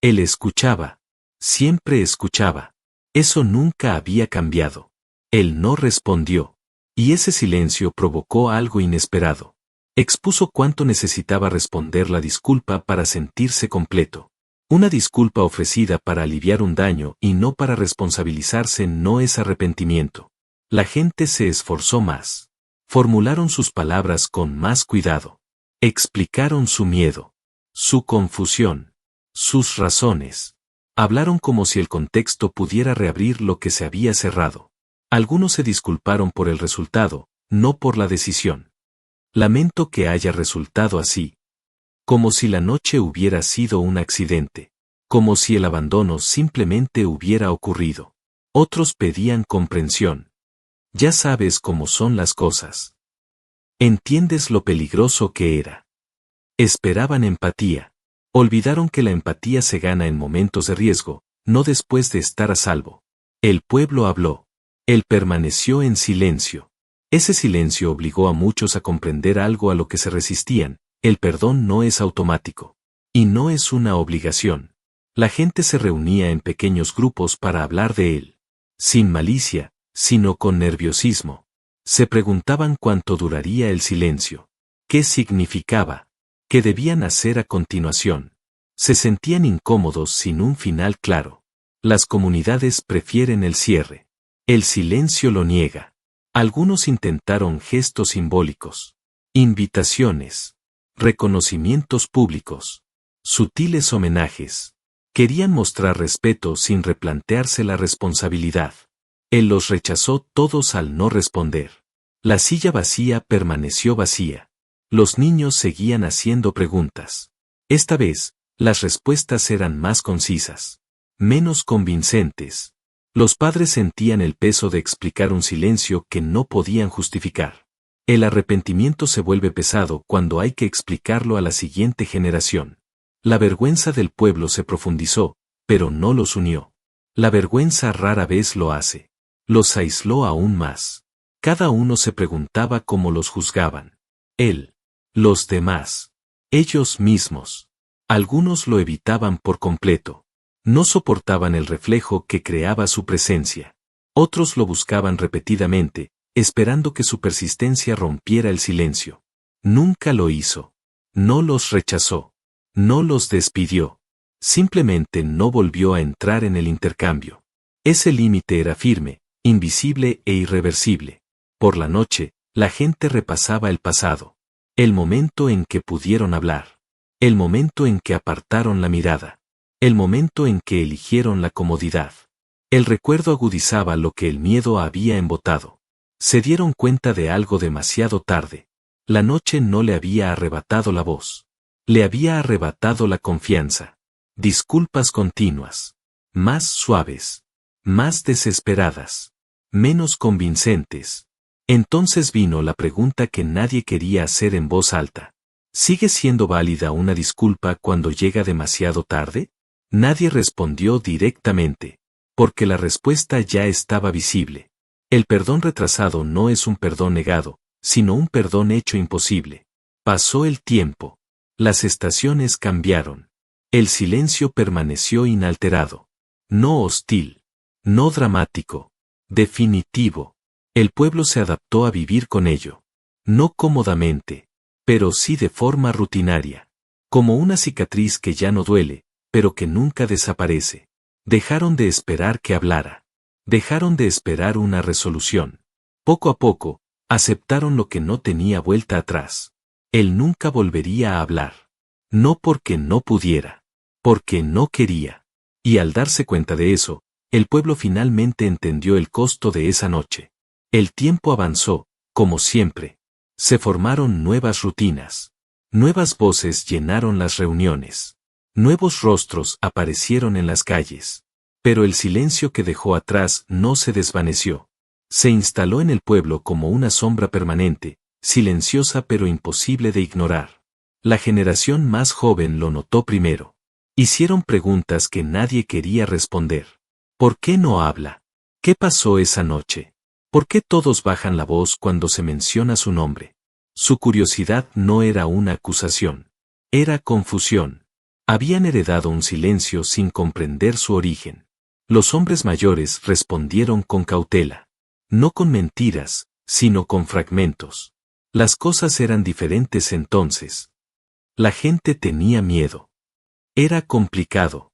S1: Él escuchaba. Siempre escuchaba. Eso nunca había cambiado. Él no respondió. Y ese silencio provocó algo inesperado. Expuso cuánto necesitaba responder la disculpa para sentirse completo. Una disculpa ofrecida para aliviar un daño y no para responsabilizarse no es arrepentimiento. La gente se esforzó más. Formularon sus palabras con más cuidado. Explicaron su miedo, su confusión, sus razones. Hablaron como si el contexto pudiera reabrir lo que se había cerrado. Algunos se disculparon por el resultado, no por la decisión. Lamento que haya resultado así. Como si la noche hubiera sido un accidente. Como si el abandono simplemente hubiera ocurrido. Otros pedían comprensión. Ya sabes cómo son las cosas. ¿Entiendes lo peligroso que era? Esperaban empatía. Olvidaron que la empatía se gana en momentos de riesgo, no después de estar a salvo. El pueblo habló. Él permaneció en silencio. Ese silencio obligó a muchos a comprender algo a lo que se resistían. El perdón no es automático. Y no es una obligación. La gente se reunía en pequeños grupos para hablar de él. Sin malicia, sino con nerviosismo. Se preguntaban cuánto duraría el silencio. ¿Qué significaba? ¿Qué debían hacer a continuación? Se sentían incómodos sin un final claro. Las comunidades prefieren el cierre. El silencio lo niega. Algunos intentaron gestos simbólicos. Invitaciones. Reconocimientos públicos. Sutiles homenajes. Querían mostrar respeto sin replantearse la responsabilidad. Él los rechazó todos al no responder. La silla vacía permaneció vacía. Los niños seguían haciendo preguntas. Esta vez, las respuestas eran más concisas. Menos convincentes. Los padres sentían el peso de explicar un silencio que no podían justificar. El arrepentimiento se vuelve pesado cuando hay que explicarlo a la siguiente generación. La vergüenza del pueblo se profundizó, pero no los unió. La vergüenza rara vez lo hace. Los aisló aún más. Cada uno se preguntaba cómo los juzgaban. Él. Los demás. Ellos mismos. Algunos lo evitaban por completo. No soportaban el reflejo que creaba su presencia. Otros lo buscaban repetidamente, esperando que su persistencia rompiera el silencio. Nunca lo hizo. No los rechazó. No los despidió. Simplemente no volvió a entrar en el intercambio. Ese límite era firme, invisible e irreversible. Por la noche, la gente repasaba el pasado. El momento en que pudieron hablar. El momento en que apartaron la mirada. El momento en que eligieron la comodidad. El recuerdo agudizaba lo que el miedo había embotado. Se dieron cuenta de algo demasiado tarde. La noche no le había arrebatado la voz. Le había arrebatado la confianza. Disculpas continuas. Más suaves. Más desesperadas. Menos convincentes. Entonces vino la pregunta que nadie quería hacer en voz alta. ¿Sigue siendo válida una disculpa cuando llega demasiado tarde? Nadie respondió directamente, porque la respuesta ya estaba visible. El perdón retrasado no es un perdón negado, sino un perdón hecho imposible. Pasó el tiempo. Las estaciones cambiaron. El silencio permaneció inalterado. No hostil. No dramático. Definitivo. El pueblo se adaptó a vivir con ello. No cómodamente, pero sí de forma rutinaria. Como una cicatriz que ya no duele, pero que nunca desaparece. Dejaron de esperar que hablara. Dejaron de esperar una resolución. Poco a poco, aceptaron lo que no tenía vuelta atrás. Él nunca volvería a hablar. No porque no pudiera. Porque no quería. Y al darse cuenta de eso, el pueblo finalmente entendió el costo de esa noche. El tiempo avanzó, como siempre. Se formaron nuevas rutinas. Nuevas voces llenaron las reuniones. Nuevos rostros aparecieron en las calles. Pero el silencio que dejó atrás no se desvaneció. Se instaló en el pueblo como una sombra permanente, silenciosa pero imposible de ignorar. La generación más joven lo notó primero. Hicieron preguntas que nadie quería responder. ¿Por qué no habla? ¿Qué pasó esa noche? ¿Por qué todos bajan la voz cuando se menciona su nombre? Su curiosidad no era una acusación. Era confusión. Habían heredado un silencio sin comprender su origen. Los hombres mayores respondieron con cautela. No con mentiras, sino con fragmentos. Las cosas eran diferentes entonces. La gente tenía miedo. Era complicado.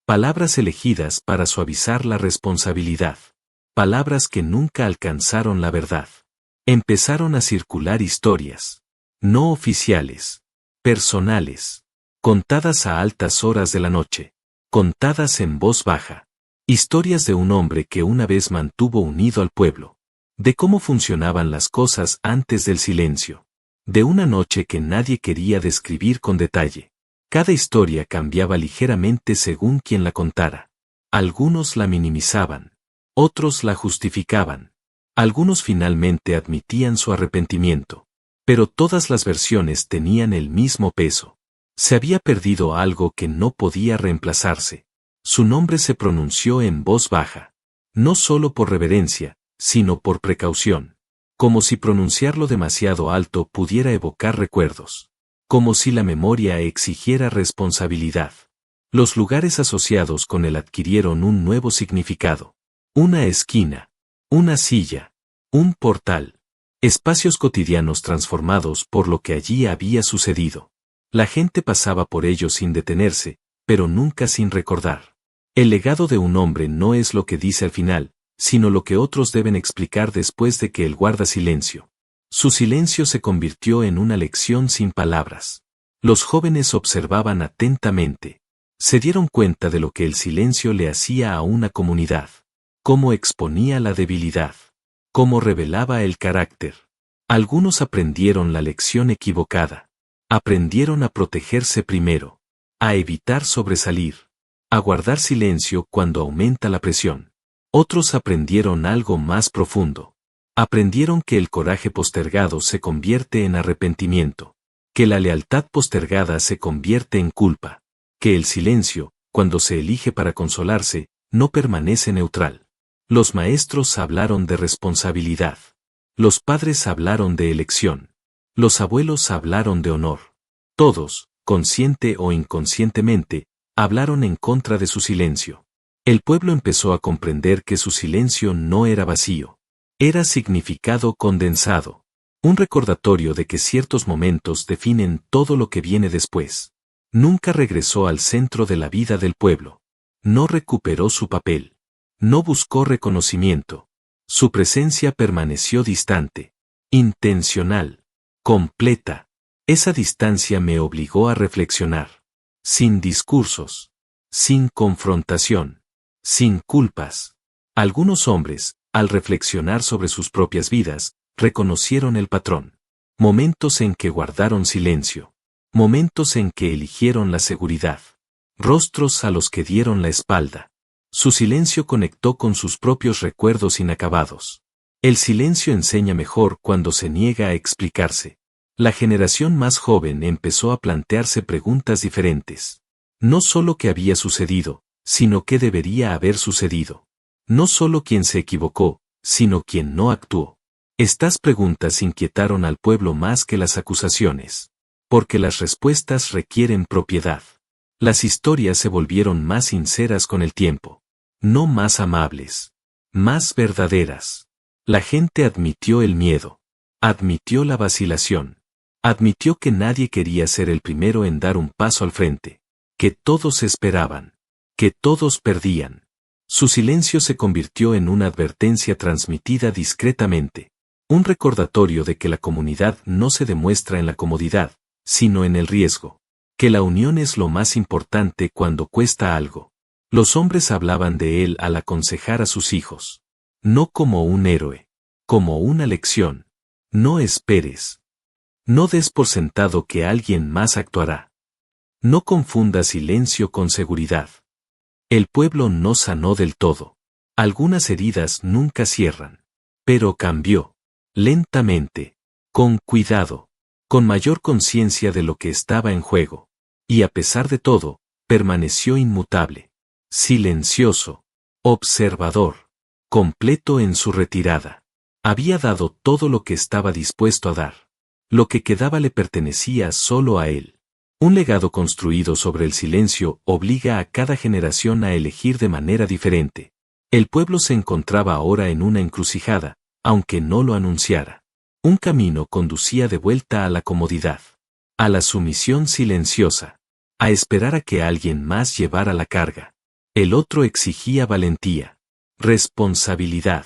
S1: Palabras elegidas para suavizar la responsabilidad. Palabras que nunca alcanzaron la verdad. Empezaron a circular historias. No oficiales. Personales. Contadas a altas horas de la noche. Contadas en voz baja. Historias de un hombre que una vez mantuvo unido al pueblo. De cómo funcionaban las cosas antes del silencio. De una noche que nadie quería describir con detalle. Cada historia cambiaba ligeramente según quien la contara. Algunos la minimizaban. Otros la justificaban. Algunos finalmente admitían su arrepentimiento. Pero todas las versiones tenían el mismo peso. Se había perdido algo que no podía reemplazarse. Su nombre se pronunció en voz baja. No solo por reverencia, sino por precaución. Como si pronunciarlo demasiado alto pudiera evocar recuerdos. Como si la memoria exigiera responsabilidad. Los lugares asociados con él adquirieron un nuevo significado. Una esquina. Una silla. Un portal. Espacios cotidianos transformados por lo que allí había sucedido. La gente pasaba por ellos sin detenerse, pero nunca sin recordar. El legado de un hombre no es lo que dice al final, sino lo que otros deben explicar después de que él guarda silencio. Su silencio se convirtió en una lección sin palabras. Los jóvenes observaban atentamente. Se dieron cuenta de lo que el silencio le hacía a una comunidad. Cómo exponía la debilidad. Cómo revelaba el carácter. Algunos aprendieron la lección equivocada. Aprendieron a protegerse primero. A evitar sobresalir. A guardar silencio cuando aumenta la presión. Otros aprendieron algo más profundo. Aprendieron que el coraje postergado se convierte en arrepentimiento. Que la lealtad postergada se convierte en culpa. Que el silencio, cuando se elige para consolarse, no permanece neutral. Los maestros hablaron de responsabilidad. Los padres hablaron de elección. Los abuelos hablaron de honor. Todos, consciente o inconscientemente, hablaron en contra de su silencio. El pueblo empezó a comprender que su silencio no era vacío. Era significado condensado. Un recordatorio de que ciertos momentos definen todo lo que viene después. Nunca regresó al centro de la vida del pueblo. No recuperó su papel. No buscó reconocimiento. Su presencia permaneció distante. Intencional. Completa. Esa distancia me obligó a reflexionar. Sin discursos. Sin confrontación. Sin culpas. Algunos hombres, al reflexionar sobre sus propias vidas, reconocieron el patrón. Momentos en que guardaron silencio. Momentos en que eligieron la seguridad. Rostros a los que dieron la espalda. Su silencio conectó con sus propios recuerdos inacabados. El silencio enseña mejor cuando se niega a explicarse. La generación más joven empezó a plantearse preguntas diferentes. No solo qué había sucedido, sino qué debería haber sucedido. No solo quién se equivocó, sino quién no actuó. Estas preguntas inquietaron al pueblo más que las acusaciones. Porque las respuestas requieren propiedad. Las historias se volvieron más sinceras con el tiempo. No más amables. Más verdaderas. La gente admitió el miedo. Admitió la vacilación. Admitió que nadie quería ser el primero en dar un paso al frente. Que todos esperaban. Que todos perdían. Su silencio se convirtió en una advertencia transmitida discretamente. Un recordatorio de que la comunidad no se demuestra en la comodidad, sino en el riesgo. Que la unión es lo más importante cuando cuesta algo. Los hombres hablaban de él al aconsejar a sus hijos. No como un héroe. Como una lección. No esperes. No des por sentado que alguien más actuará. No confunda silencio con seguridad. El pueblo no sanó del todo. Algunas heridas nunca cierran. Pero cambió. Lentamente. Con cuidado. Con mayor conciencia de lo que estaba en juego. Y a pesar de todo, permaneció inmutable. Silencioso. Observador. Completo en su retirada. Había dado todo lo que estaba dispuesto a dar. Lo que quedaba le pertenecía solo a él. Un legado construido sobre el silencio obliga a cada generación a elegir de manera diferente. El pueblo se encontraba ahora en una encrucijada, aunque no lo anunciara. Un camino conducía de vuelta a la comodidad, a la sumisión silenciosa, a esperar a que alguien más llevara la carga. El otro exigía valentía, responsabilidad,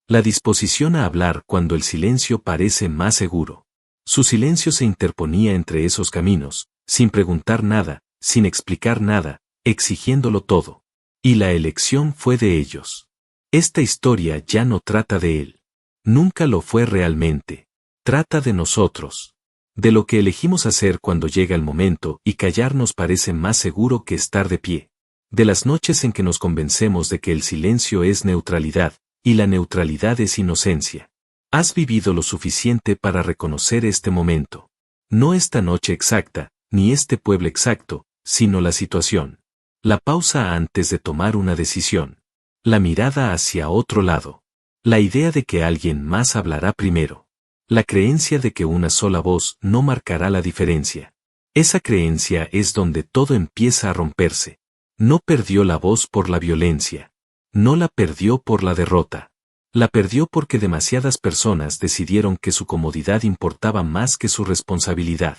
S1: la disposición a hablar cuando el silencio parece más seguro. Su silencio se interponía entre esos caminos, sin preguntar nada, sin explicar nada, exigiéndolo todo. Y la elección fue de ellos. Esta historia ya no trata de él. Nunca lo fue realmente. Trata de nosotros. De lo que elegimos hacer cuando llega el momento y callar nos parece más seguro que estar de pie. De las noches en que nos convencemos de que el silencio es neutralidad, y la neutralidad es inocencia. Has vivido lo suficiente para reconocer este momento. No esta noche exacta, ni este pueblo exacto, sino la situación. La pausa antes de tomar una decisión. La mirada hacia otro lado. La idea de que alguien más hablará primero. La creencia de que una sola voz no marcará la diferencia. Esa creencia es donde todo empieza a romperse. No perdió la voz por la violencia. No la perdió por la derrota. La perdió porque demasiadas personas decidieron que su comodidad importaba más que su responsabilidad.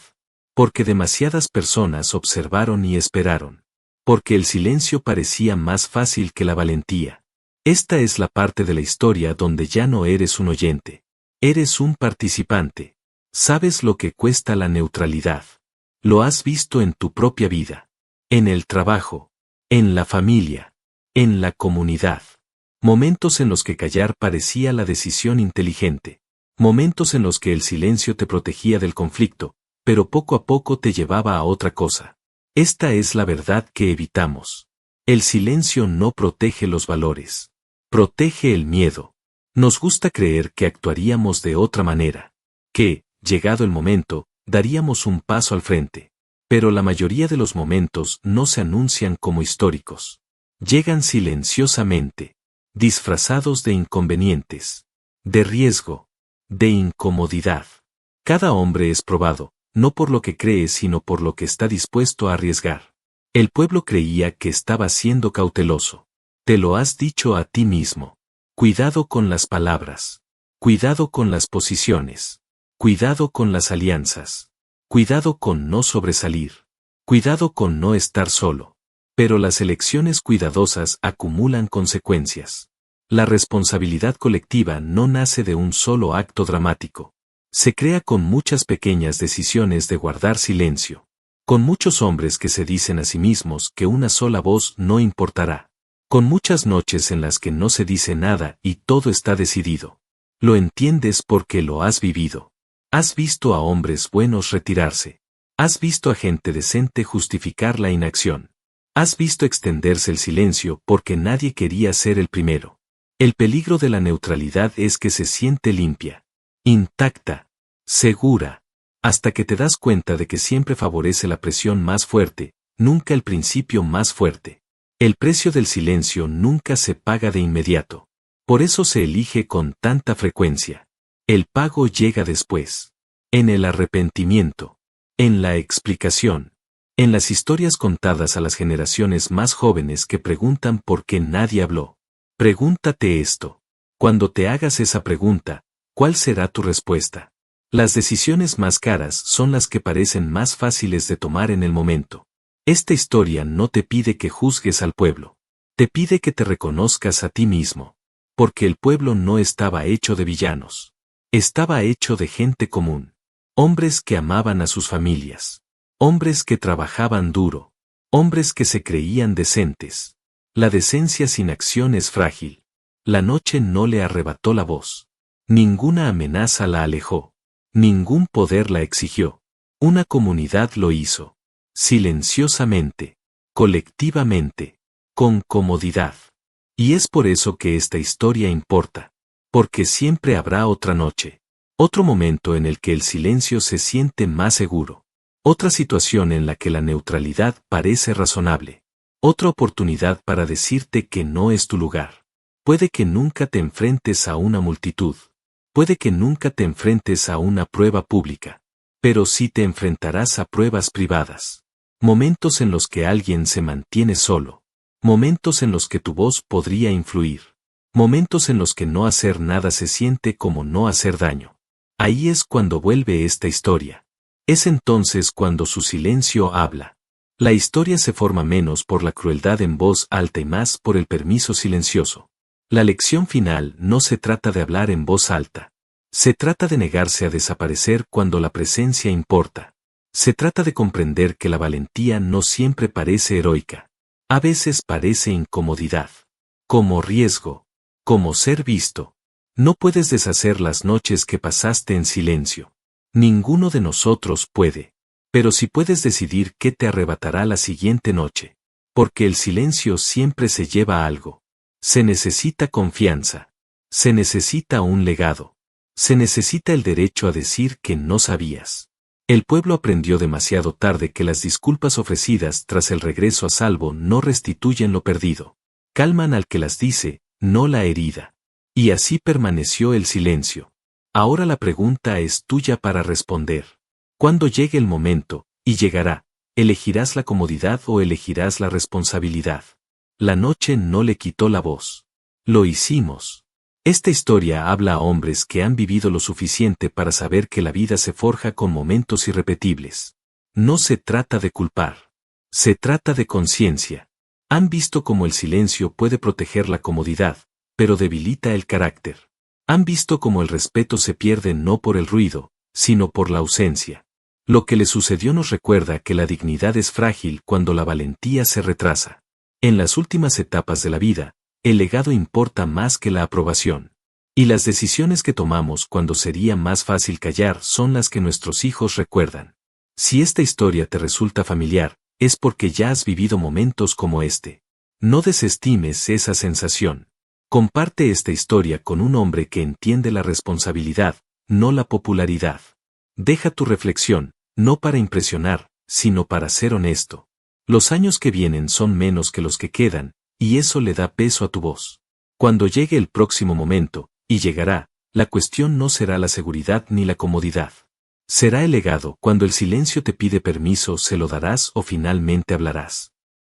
S1: Porque demasiadas personas observaron y esperaron. Porque el silencio parecía más fácil que la valentía. Esta es la parte de la historia donde ya no eres un oyente. Eres un participante. Sabes lo que cuesta la neutralidad. Lo has visto en tu propia vida. En el trabajo. En la familia. En la comunidad. Momentos en los que callar parecía la decisión inteligente. Momentos en los que el silencio te protegía del conflicto, pero poco a poco te llevaba a otra cosa. Esta es la verdad que evitamos. El silencio no protege los valores. Protege el miedo. Nos gusta creer que actuaríamos de otra manera. Que, llegado el momento, daríamos un paso al frente. Pero la mayoría de los momentos no se anuncian como históricos. Llegan silenciosamente. Disfrazados de inconvenientes. De riesgo. De incomodidad. Cada hombre es probado, no por lo que cree sino por lo que está dispuesto a arriesgar. El pueblo creía que estaba siendo cauteloso. Te lo has dicho a ti mismo. Cuidado con las palabras. Cuidado con las posiciones. Cuidado con las alianzas. Cuidado con no sobresalir. Cuidado con no estar solo. Pero las elecciones cuidadosas acumulan consecuencias. La responsabilidad colectiva no nace de un solo acto dramático. Se crea con muchas pequeñas decisiones de guardar silencio. Con muchos hombres que se dicen a sí mismos que una sola voz no importará. Con muchas noches en las que no se dice nada y todo está decidido. Lo entiendes porque lo has vivido. Has visto a hombres buenos retirarse. Has visto a gente decente justificar la inacción. Has visto extenderse el silencio porque nadie quería ser el primero. El peligro de la neutralidad es que se siente limpia. Intacta, segura, hasta que te das cuenta de que siempre favorece la presión más fuerte, nunca el principio más fuerte. El precio del silencio nunca se paga de inmediato. Por eso se elige con tanta frecuencia. El pago llega después. En el arrepentimiento. En la explicación. En las historias contadas a las generaciones más jóvenes que preguntan por qué nadie habló. Pregúntate esto. Cuando te hagas esa pregunta, ¿cuál será tu respuesta? Las decisiones más caras son las que parecen más fáciles de tomar en el momento. Esta historia no te pide que juzgues al pueblo. Te pide que te reconozcas a ti mismo. Porque el pueblo no estaba hecho de villanos. Estaba hecho de gente común. Hombres que amaban a sus familias. Hombres que trabajaban duro. Hombres que se creían decentes. La decencia sin acción es frágil. La noche no le arrebató la voz. Ninguna amenaza la alejó. Ningún poder la exigió. Una comunidad lo hizo. Silenciosamente. Colectivamente. Con comodidad. Y es por eso que esta historia importa. Porque siempre habrá otra noche. Otro momento en el que el silencio se siente más seguro. Otra situación en la que la neutralidad parece razonable. Otra oportunidad para decirte que no es tu lugar. Puede que nunca te enfrentes a una multitud. Puede que nunca te enfrentes a una prueba pública. Pero sí te enfrentarás a pruebas privadas. Momentos en los que alguien se mantiene solo. Momentos en los que tu voz podría influir. Momentos en los que no hacer nada se siente como no hacer daño. Ahí es cuando vuelve esta historia. Es entonces cuando su silencio habla. La historia se forma menos por la crueldad en voz alta y más por el permiso silencioso. La lección final no se trata de hablar en voz alta. Se trata de negarse a desaparecer cuando la presencia importa. Se trata de comprender que la valentía no siempre parece heroica. A veces parece incomodidad. Como riesgo. Como ser visto. No puedes deshacer las noches que pasaste en silencio. Ninguno de nosotros puede. Pero sí puedes decidir qué te arrebatará la siguiente noche. Porque el silencio siempre se lleva algo. Se necesita confianza. Se necesita un legado. Se necesita el derecho a decir que no sabías. El pueblo aprendió demasiado tarde que las disculpas ofrecidas tras el regreso a salvo no restituyen lo perdido. Calman al que las dice, no la herida. Y así permaneció el silencio. Ahora la pregunta es tuya para responder. Cuando llegue el momento, y llegará, ¿elegirás la comodidad o elegirás la responsabilidad? La noche no le quitó la voz. Lo hicimos. Esta historia habla a hombres que han vivido lo suficiente para saber que la vida se forja con momentos irrepetibles. No se trata de culpar. Se trata de conciencia. Han visto cómo el silencio puede proteger la comodidad, pero debilita el carácter. Han visto cómo el respeto se pierde no por el ruido, sino por la ausencia. Lo que le sucedió nos recuerda que la dignidad es frágil cuando la valentía se retrasa. En las últimas etapas de la vida, el legado importa más que la aprobación. Y las decisiones que tomamos cuando sería más fácil callar son las que nuestros hijos recuerdan. Si esta historia te resulta familiar, es porque ya has vivido momentos como este. No desestimes esa sensación. Comparte esta historia con un hombre que entiende la responsabilidad, no la popularidad. Deja tu reflexión, no para impresionar, sino para ser honesto. Los años que vienen son menos que los que quedan, y eso le da peso a tu voz. Cuando llegue el próximo momento, y llegará, la cuestión no será la seguridad ni la comodidad. Será el legado. Cuando el silencio te pide permiso, ¿se lo darás o finalmente hablarás?